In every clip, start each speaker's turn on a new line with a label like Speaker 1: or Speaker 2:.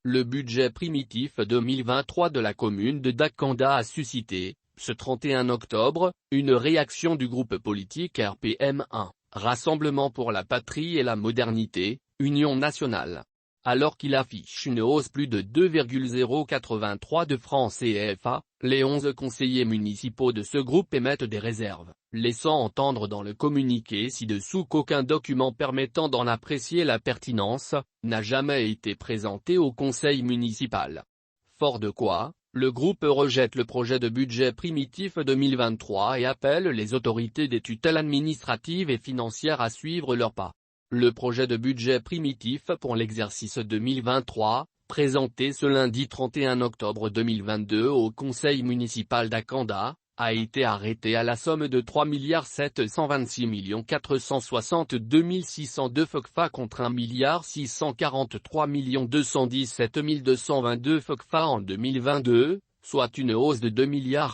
Speaker 1: Le budget primitif 2023 de la commune de Dakanda a suscité, ce 31 octobre, une réaction du groupe politique RPM1, Rassemblement pour la Patrie et la Modernité, Union nationale. Alors qu'il affiche une hausse plus de 2,083 de francs CFA, les 11 conseillers municipaux de ce groupe émettent des réserves, laissant entendre dans le communiqué ci-dessous qu'aucun document permettant d'en apprécier la pertinence n'a jamais été présenté au conseil municipal. Fort de quoi, le groupe rejette le projet de budget primitif 2023 et appelle les autorités des tutelles administratives et financières à suivre leurs pas. Le projet de budget primitif pour l'exercice 2023, présenté ce lundi 31 octobre 2022 au conseil municipal d'Akanda, a été arrêté à la somme de 3 726 462 602 FOCFA contre 1 643 217 222 FOCFA en 2022, soit une hausse de 2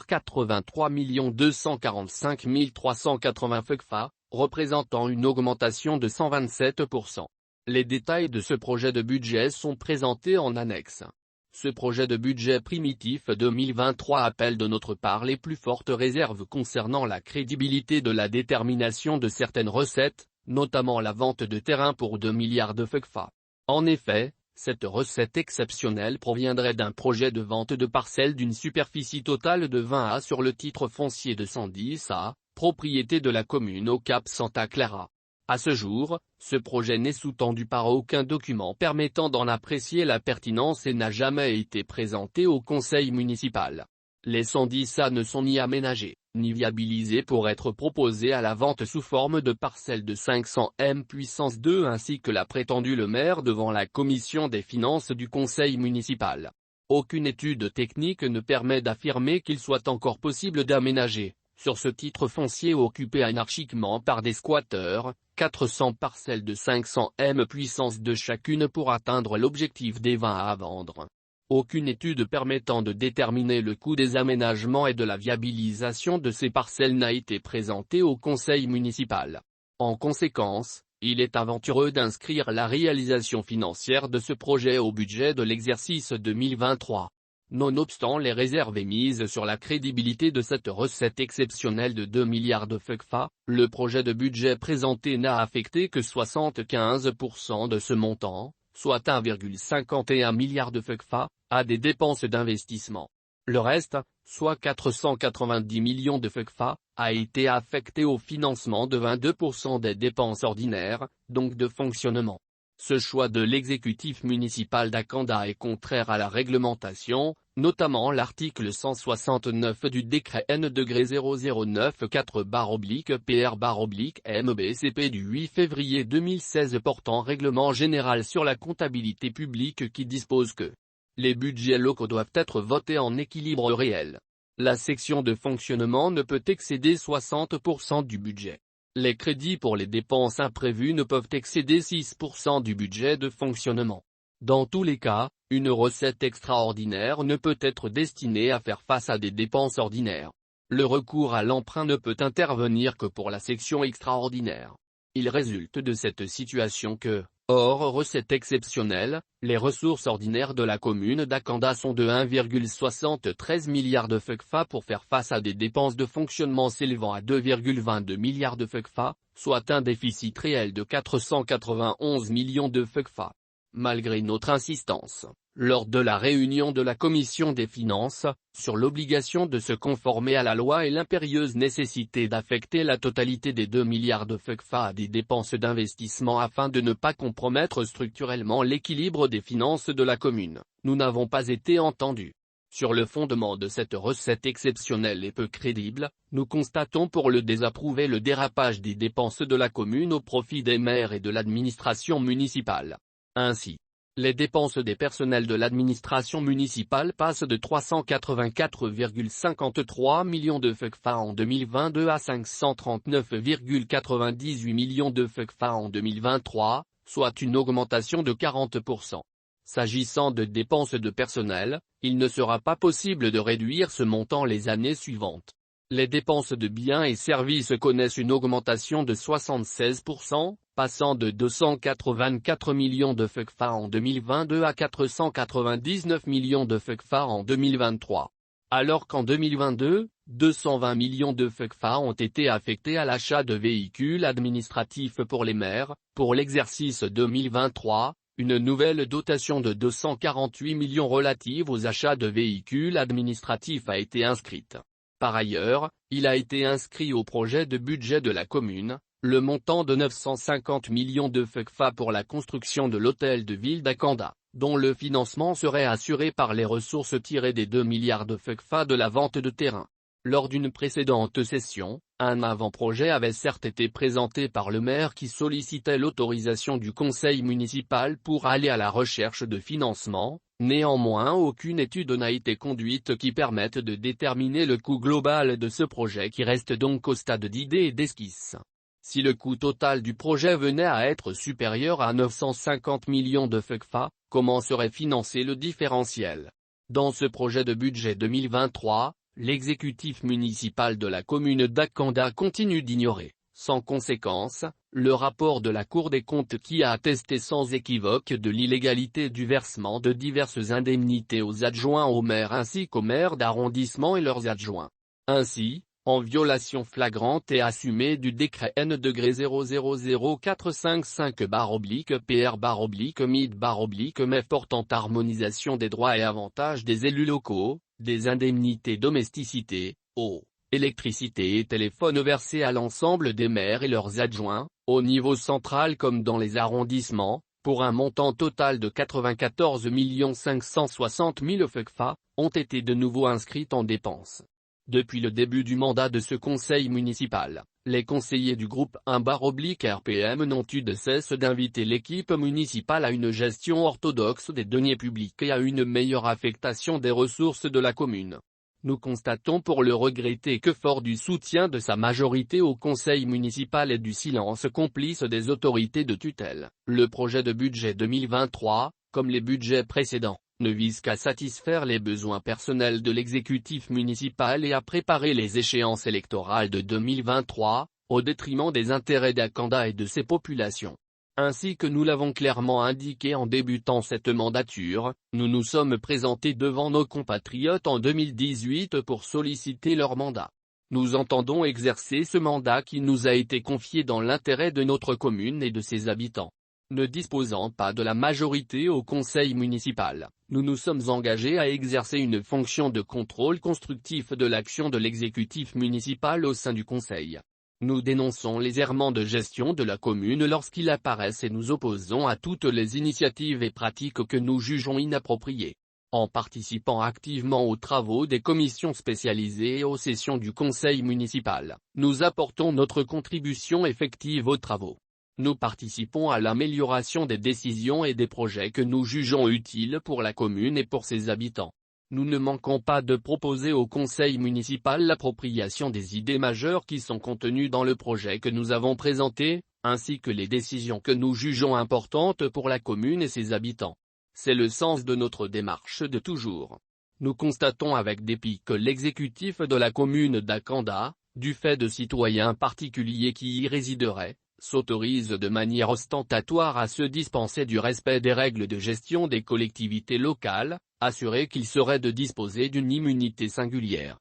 Speaker 1: 83 245 380 FOCFA, représentant une augmentation de 127%. Les détails de ce projet de budget sont présentés en annexe. Ce projet de budget primitif 2023 appelle de notre part les plus fortes réserves concernant la crédibilité de la détermination de certaines recettes, notamment la vente de terrain pour 2 milliards de FOCFA. En effet, cette recette exceptionnelle proviendrait d'un projet de vente de parcelles d'une superficie totale de 20 A sur le titre foncier de 110 A, propriété de la commune au Cap Santa Clara. À ce jour, ce projet n'est sous-tendu par aucun document permettant d'en apprécier la pertinence et n'a jamais été présenté au conseil municipal. Les 110 A ne sont ni aménagés, ni viabilisés pour être proposés à la vente sous forme de parcelles de 500 M puissance 2 ainsi que l'a prétendu le maire devant la commission des finances du conseil municipal. Aucune étude technique ne permet d'affirmer qu'il soit encore possible d'aménager, sur ce titre foncier occupé anarchiquement par des squatteurs, 400 parcelles de 500 M puissance 2 chacune pour atteindre l'objectif des 20 à vendre. Aucune étude permettant de déterminer le coût des aménagements et de la viabilisation de ces parcelles n'a été présentée au conseil municipal. En conséquence, il est aventureux d'inscrire la réalisation financière de ce projet au budget de l'exercice 2023. Nonobstant les réserves émises sur la crédibilité de cette recette exceptionnelle de 2 milliards de FOCFA, le projet de budget présenté n'a affecté que 75% de ce montant, soit 1,51 milliard de FOCFA, à des dépenses d'investissement. Le reste, soit 490 millions de FOCFA, a été affecté au financement de 22% des dépenses ordinaires, donc de fonctionnement. Ce choix de l'exécutif municipal d'Akanda est contraire à la réglementation, notamment l'article 169 du décret N-094/PR/MBCP du 8 février 2016 portant règlement général sur la comptabilité publique qui dispose que les budgets locaux doivent être votés en équilibre réel. La section de fonctionnement ne peut excéder 60% du budget. Les crédits pour les dépenses imprévues ne peuvent excéder 6% du budget de fonctionnement. Dans tous les cas, une recette extraordinaire ne peut être destinée à faire face à des dépenses ordinaires. Le recours à l'emprunt ne peut intervenir que pour la section extraordinaire. Il résulte de cette situation que, hors recette exceptionnelle, les ressources ordinaires de la commune d'Akanda sont de 1,73 milliard de FOCFA pour faire face à des dépenses de fonctionnement s'élevant à 2,22 milliards de FOCFA, soit un déficit réel de 491 millions de FOCFA. Malgré notre insistance, lors de la réunion de la commission des finances, sur l'obligation de se conformer à la loi et l'impérieuse nécessité d'affecter la totalité des 2 milliards de FOCFA à des dépenses d'investissement afin de ne pas compromettre structurellement l'équilibre des finances de la commune, nous n'avons pas été entendus. Sur le fondement de cette recette exceptionnelle et peu crédible, nous constatons pour le désapprouver le dérapage des dépenses de la commune au profit des maires et de l'administration municipale. Ainsi, les dépenses des personnels de l'administration municipale passent de 384,53 millions de FOCFA en 2022 à 539,98 millions de FOCFA en 2023, soit une augmentation de 40%. S'agissant de dépenses de personnel, il ne sera pas possible de réduire ce montant les années suivantes. Les dépenses de biens et services connaissent une augmentation de 76%, passant de 284 millions de FCFA en 2022 à 499 millions de FCFA en 2023. Alors qu'en 2022, 220 millions de FCFA ont été affectés à l'achat de véhicules administratifs pour les maires. Pour l'exercice 2023, une nouvelle dotation de 248 millions relative aux achats de véhicules administratifs a été inscrite. Par ailleurs, il a été inscrit au projet de budget de la commune, le montant de 950 millions de FCFA pour la construction de l'hôtel de ville d'Akanda, dont le financement serait assuré par les ressources tirées des 2 milliards de FCFA de la vente de terrain. Lors d'une précédente session, un avant-projet avait certes été présenté par le maire qui sollicitait l'autorisation du conseil municipal pour aller à la recherche de financement, néanmoins aucune étude n'a été conduite qui permette de déterminer le coût global de ce projet qui reste donc au stade d'idée et d'esquisse. Si le coût total du projet venait à être supérieur à 950 millions de FCFA, comment serait financé le différentiel? Dans ce projet de budget 2023, l'exécutif municipal de la commune d'Akanda continue d'ignorer, sans conséquence, le rapport de la Cour des comptes qui a attesté sans équivoque de l'illégalité du versement de diverses indemnités aux adjoints au maire ainsi qu'aux maires d'arrondissement et leurs adjoints. Ainsi, en violation flagrante et assumée du décret N-000455/PR/MID/MEF portant harmonisation des droits et avantages des élus locaux, des indemnités domesticité, eau, électricité et téléphone versées à l'ensemble des maires et leurs adjoints, au niveau central comme dans les arrondissements, pour un montant total de 94 560 000 FCFA, ont été de nouveau inscrites en dépenses. Depuis le début du mandat de ce conseil municipal, les conseillers du groupe 1/RPM n'ont eu de cesse d'inviter l'équipe municipale à une gestion orthodoxe des deniers publics et à une meilleure affectation des ressources de la commune. Nous constatons pour le regretter que fort du soutien de sa majorité au conseil municipal et du silence complice des autorités de tutelle, le projet de budget 2023, comme les budgets précédents, ne vise qu'à satisfaire les besoins personnels de l'exécutif municipal et à préparer les échéances électorales de 2023, au détriment des intérêts d'Akanda et de ses populations. Ainsi que nous l'avons clairement indiqué en débutant cette mandature, nous nous sommes présentés devant nos compatriotes en 2018 pour solliciter leur mandat. Nous entendons exercer ce mandat qui nous a été confié dans l'intérêt de notre commune et de ses habitants. Ne disposant pas de la majorité au conseil municipal, nous nous sommes engagés à exercer une fonction de contrôle constructif de l'action de l'exécutif municipal au sein du conseil. Nous dénonçons les errements de gestion de la commune lorsqu'ils apparaissent et nous opposons à toutes les initiatives et pratiques que nous jugeons inappropriées. En participant activement aux travaux des commissions spécialisées et aux sessions du conseil municipal, nous apportons notre contribution effective aux travaux. Nous participons à l'amélioration des décisions et des projets que nous jugeons utiles pour la commune et pour ses habitants. Nous ne manquons pas de proposer au conseil municipal l'appropriation des idées majeures qui sont contenues dans le projet que nous avons présenté, ainsi que les décisions que nous jugeons importantes pour la commune et ses habitants. C'est le sens de notre démarche de toujours. Nous constatons avec dépit que l'exécutif de la commune d'Akanda, du fait de citoyens particuliers qui y résideraient, s'autorise de manière ostentatoire à se dispenser du respect des règles de gestion des collectivités locales, assuré qu'il serait de disposer d'une immunité singulière.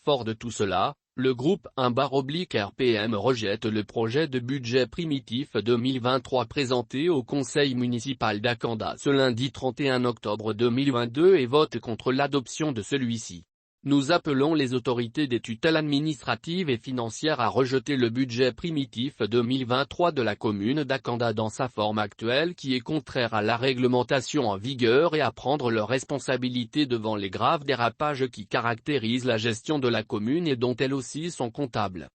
Speaker 1: Fort de tout cela, le groupe 1/RPM rejette le projet de budget primitif 2023 présenté au conseil municipal d'Akanda ce lundi 31 octobre 2022 et vote contre l'adoption de celui-ci. Nous appelons les autorités des tutelles administratives et financières à rejeter le budget primitif 2023 de la commune d'Akanda dans sa forme actuelle qui est contraire à la réglementation en vigueur et à prendre leurs responsabilités devant les graves dérapages qui caractérisent la gestion de la commune et dont elles aussi sont comptables.